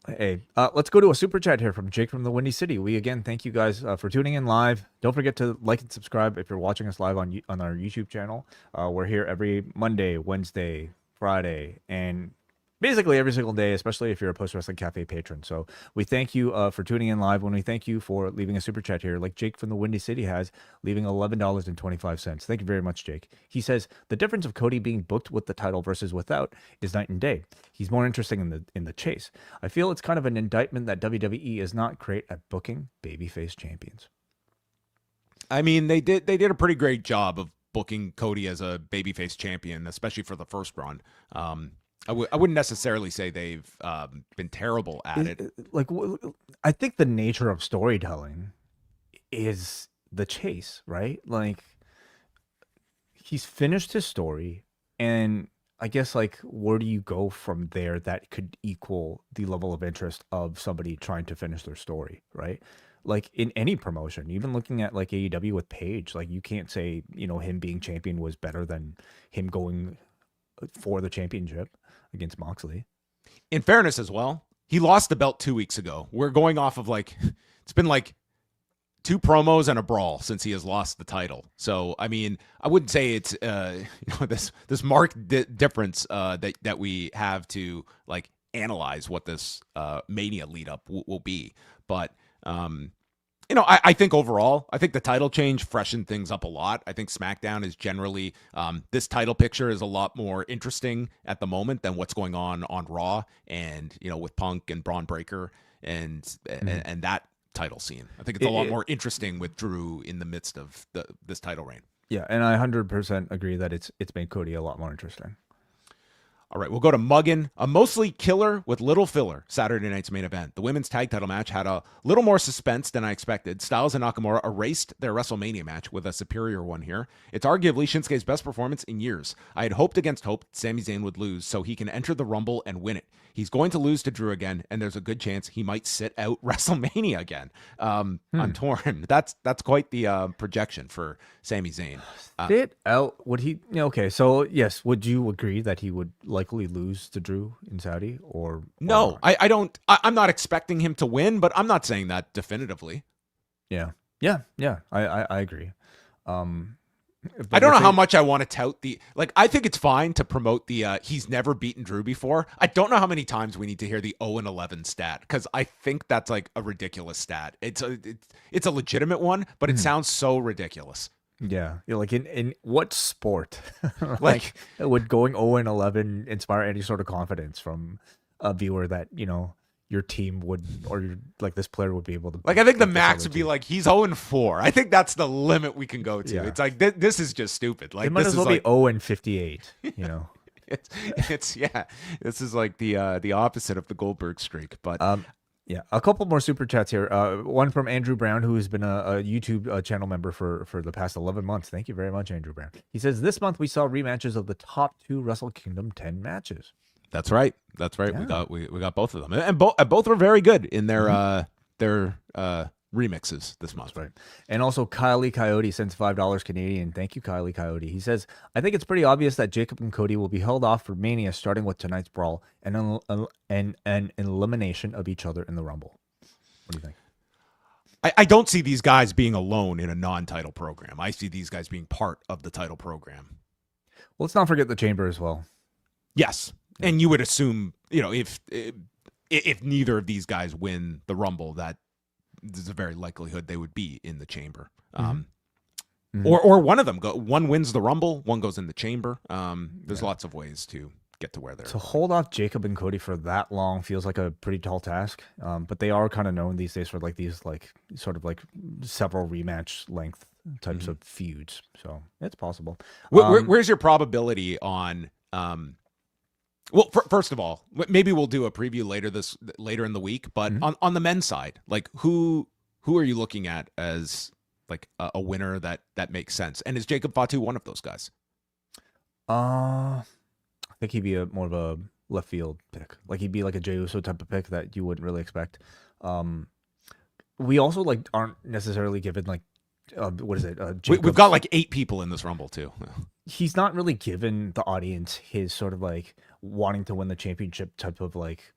Hey, let's go to a super chat here from Jake from the Windy City. We again thank you guys for tuning in live. Don't forget to like and subscribe if you're watching us live on our YouTube channel. We're here every Monday, Wednesday, Friday, and basically every single day, especially if you're a Post Wrestling Cafe patron. So we thank you for tuning in live. When we thank you for leaving a super chat here, like Jake from the Windy City has, leaving $11.25. Thank you very much, Jake. He says the difference of Cody being booked with the title versus without is night and day. He's more interesting in the chase. I feel it's kind of an indictment that WWE is not great at booking babyface champions. I mean, they did a pretty great job of booking Cody as a babyface champion, especially for the first run. I wouldn't necessarily say they've been terrible at it. Like, I think the nature of storytelling is the chase, right? Like, he's finished his story, and I guess, like, where do you go from there that could equal the level of interest of somebody trying to finish their story, right? Like, in any promotion, even looking at, like, AEW with Paige, like, you can't say, him being champion was better than him going for the championship against Moxley. In fairness as well, he lost the belt 2 weeks ago. We're going off of it's been like 2 promos and a brawl since he has lost the title. So, I mean, I wouldn't say it's this marked difference that we have to like analyze what this Mania lead up will be. But I think overall, I think the title change freshened things up a lot. I think SmackDown is generally, this title picture is a lot more interesting at the moment than what's going on Raw and, with Punk and Braun Breaker and that title scene. I think it's a lot more interesting with Drew in the midst of this title reign. Yeah, and I 100% agree that it's made Cody a lot more interesting. All right, we'll go to Muggin, a mostly killer with little filler Saturday night's main event. The women's tag title match had a little more suspense than I expected. Styles and Nakamura erased their WrestleMania match with a superior one here. It's arguably Shinsuke's best performance in years. I had hoped against hope Sami Zayn would lose so he can enter the Rumble and win it. He's going to lose to Drew again, and there's a good chance he might sit out WrestleMania again. I'm torn. That's quite the projection for Sami Zayn. Sit out? Would he? Okay, so yes, would you agree that he would likely lose to Drew in Saudi? Or no? I don't. I'm not expecting him to win, but I'm not saying that definitively. Yeah. I agree. I don't know how much I want to tout I think it's fine to promote the he's never beaten Drew before. I don't know how many times we need to hear the 0-11 stat, because I think that's like a ridiculous stat. It's a legitimate one, but it sounds so ridiculous. Yeah, like in what sport, Like, would going 0-11 inspire any sort of confidence from a viewer that your team would or like this player would be able to I think the beat this max other would be team? like he's 0-4. I think that's the limit we can go to. Yeah. It's like this is just stupid. Like It might this as is well like be 0-58. You know. it's yeah. This is like the opposite of the Goldberg streak. But Yeah, a couple more super chats here. One from Andrew Brown, who has been a YouTube channel member for the past 11 months. Thank you very much, Andrew Brown. He says, this month we saw rematches of the top 2 Wrestle Kingdom 10 matches. that's right. That's right. Yeah. We got both of them, and both were very good in their remixes this month. That's right. And also Kylie Coyote sends $5 Canadian. Thank you, Kylie Coyote. He says, I think it's pretty obvious that Jacob and Cody will be held off for Mania, starting with tonight's brawl and an elimination of each other in the Rumble. What do you think? I don't see these guys being alone in a non-title program. I see these guys being part of the title program. Well, let's not forget the Chamber as well. Yes, and you would assume, if neither of these guys win the Rumble, that there's a very likelihood they would be in the Chamber. Or one of them one wins the Rumble, one goes in the Chamber. There's lots of ways to get to where they're. To hold off Jacob and Cody for that long feels like a pretty tall task. But they are kind of known these days for like these sort of like several rematch length types of feuds. So it's possible. Where's your probability on? Well, first of all, maybe we'll do a preview later in the week. But on the men's side, like who are you looking at as like a winner that makes sense? And is Jacob Fatu one of those guys? I think he'd be more of a left field pick. Like he'd be like a Jey Uso type of pick that you wouldn't really expect. We also like aren't necessarily given like what is it? We've got like 8 people in this Rumble too. He's not really given the audience his sort of like wanting to win the championship type of like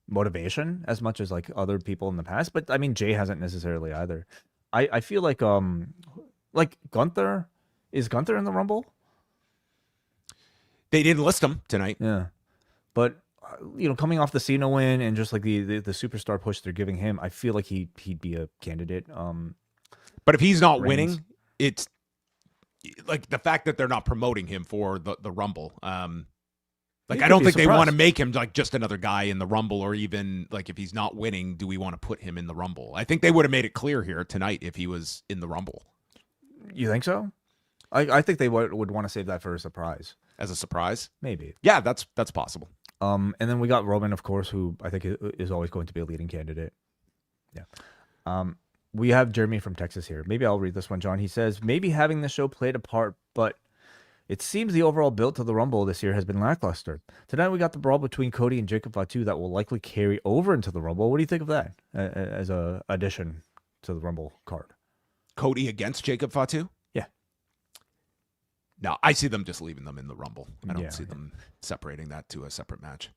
motivation as much as like other people in the past. But I mean, Jay hasn't necessarily either. I feel like Gunther, is Gunther in the Rumble? They didn't list him tonight. Yeah, but coming off the Cena win and just like the superstar push they're giving him, I feel like he'd be a candidate. But if he's not winning, it's like the fact that they're not promoting him for the Rumble. Like I don't think they want to make him like just another guy in the Rumble, or even like if he's not winning, do we want to put him in the Rumble? I think they would have made it clear here tonight if he was in the Rumble. You think so? I think they would want to save that for a surprise. As a surprise? Maybe. Yeah, that's possible. And then we got Roman, of course, who I think is always going to be a leading candidate. Yeah. We have Jeremy from Texas here. Maybe I'll read this one, John. He says, maybe having the show played a part, but it seems the overall build to the Rumble this year has been lackluster. Tonight we got the brawl between Cody and Jacob Fatu that will likely carry over into the Rumble. What do you think of that as a addition to the Rumble card? Cody against Jacob Fatu? Yeah. No, I see them just leaving them in the Rumble. I don't see them separating that to a separate match.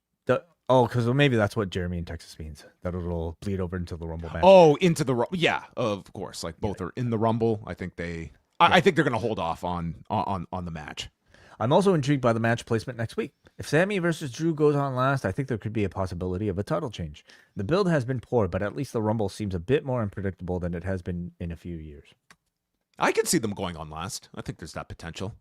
Because maybe that's what Jeremy in Texas means, that it'll bleed over into the Rumble match. Oh, into the Rumble. Yeah, of course. Like both are in the Rumble. I think I think they're going to hold off on the match. I'm also intrigued by the match placement next week. If Sami versus Drew goes on last, I think there could be a possibility of a title change. The build has been poor, but at least the Rumble seems a bit more unpredictable than it has been in a few years. I could see them going on last. I think there's that potential.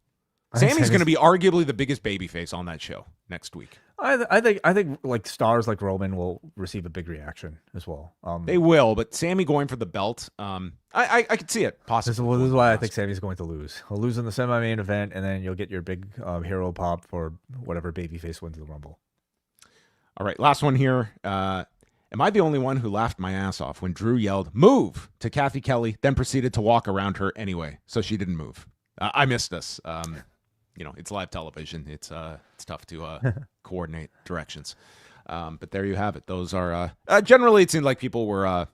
Sami's going to be arguably the biggest babyface on that show next week. I think like stars like Roman will receive a big reaction as well. They will, but Sami going for the belt, I could see it possibly. This is why I think Sami's going to lose. He'll lose in the semi-main event, and then you'll get your big hero pop for whatever babyface wins the Rumble. All right, last one here. Am I the only one who laughed my ass off when Drew yelled "move" to Kathy Kelly, then proceeded to walk around her anyway, so she didn't move? I missed this. It's live television. It's tough to coordinate directions. But there you have it. Those are generally it seemed like people were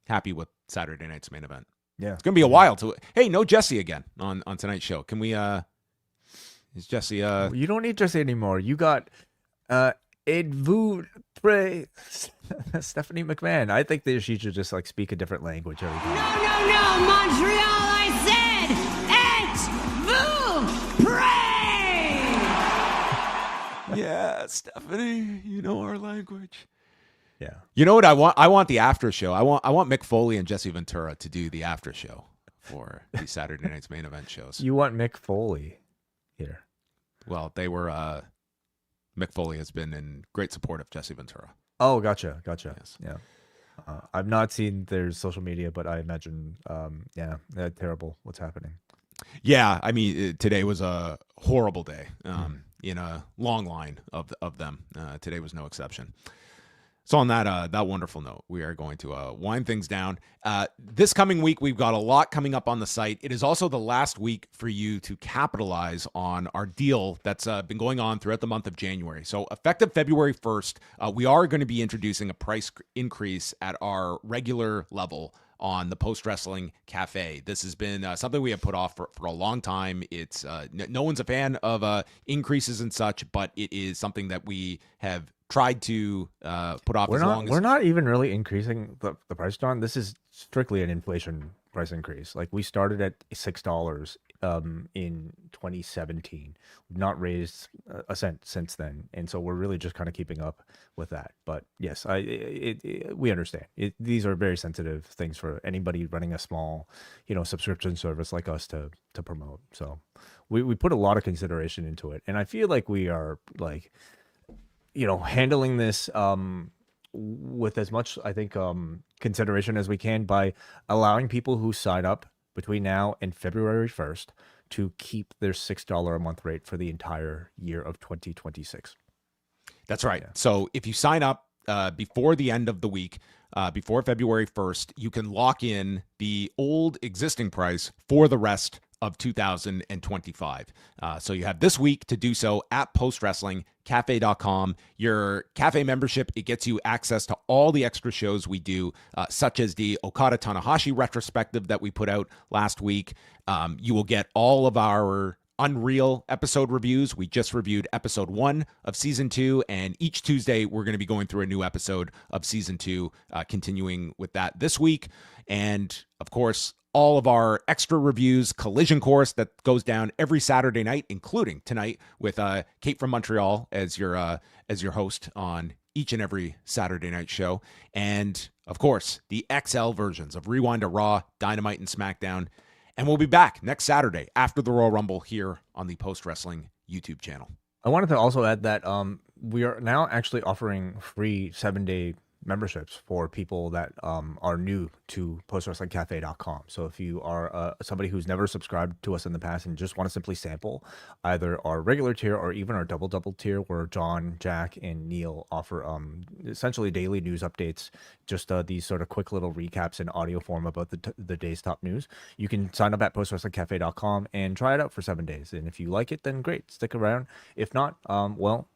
happy with Saturday night's main event. Yeah, it's gonna be a while to. Hey, no Jesse again on tonight's show. Can we? Is Jesse? You don't need Jesse anymore. You got Êtes, vous, prêts? Stephanie McMahon. I think that she should just like speak a different language every time. No, Montreal. I said Êtes, vous, prêts? Yeah, Stephanie, you know our language. Yeah. You know what I want? I want the after show. I want Mick Foley and Jesse Ventura to do the after show for the Saturday night's main event shows. You want Mick Foley here? Well, they were. Mick Foley has been in great support of Jesse Ventura. Oh, gotcha. Yes. Yeah. I've not seen their social media, but I imagine, terrible what's happening. Yeah, I mean, today was a horrible day in a long line of them. Today was no exception. So on that wonderful note, we are going to wind things down. This coming week, we've got a lot coming up on the site. It is also the last week for you to capitalize on our deal that's been going on throughout the month of January. So effective February 1st, we are going to be introducing a price increase at our regular level on the Post Wrestling Cafe. This has been something we have put off for a long time. It's no one's a fan of increases and such, but it is something that we have tried to put off We're not even really increasing the price, John. This is strictly an inflation price increase. Like, we started at $6 in 2017. We've not raised a cent since then, and so we're really just kind of keeping up with that. But yes, we understand. These are very sensitive things for anybody running a small, subscription service like us to promote. So we put a lot of consideration into it, and I feel like we are handling this with as much, I think, consideration as we can by allowing people who sign up between now and February 1st to keep their $6 a month rate for the entire year of 2026. That's right. Yeah. So if you sign up before the end of the week, before February 1st, you can lock in the old existing price for the rest of 2025. So you have this week to do so at postwrestlingcafe.com. Your cafe membership, it gets you access to all the extra shows we do, such as the Okada Tanahashi retrospective that we put out last week. You will get all of our Unreal episode reviews. We just reviewed episode 1 of season 2, and each Tuesday we're going to be going through a new episode of season 2, continuing with that this week. And of course, all of our extra reviews, Collision Course that goes down every Saturday night, including tonight with Kate from Montreal as your host on each and every Saturday night show. And of course, the XL versions of Rewind to Raw, Dynamite, and SmackDown. And we'll be back next Saturday after the Royal Rumble here on the Post Wrestling YouTube channel. I wanted to also add that we are now actually offering free 7-day memberships for people that are new to postwrestlingcafe.com. So if you are somebody who's never subscribed to us in the past and just want to simply sample either our regular tier or even our double tier, where John, Jack, and Neil offer essentially daily news updates, just these sort of quick little recaps in audio form about the day's top news, you can sign up at postwrestlingcafe.com and try it out for 7 days. And if you like it, then great, stick around. If not, well,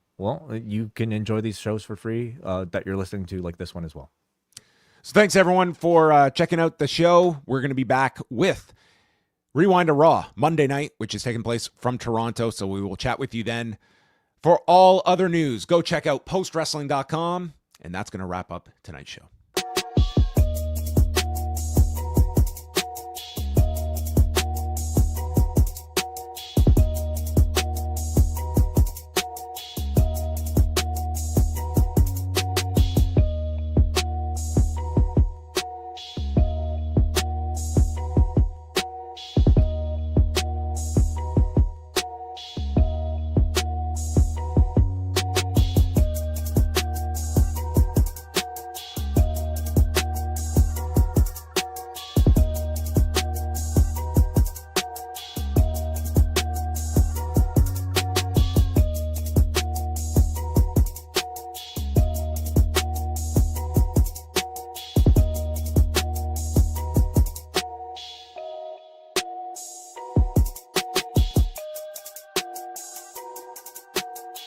you can enjoy these shows for free that you're listening to, like this one as well. So thanks, everyone, for checking out the show. We're going to be back with Rewind to Raw Monday night, which is taking place from Toronto. So we will chat with you then. For all other news, go check out postwrestling.com. And that's going to wrap up tonight's show.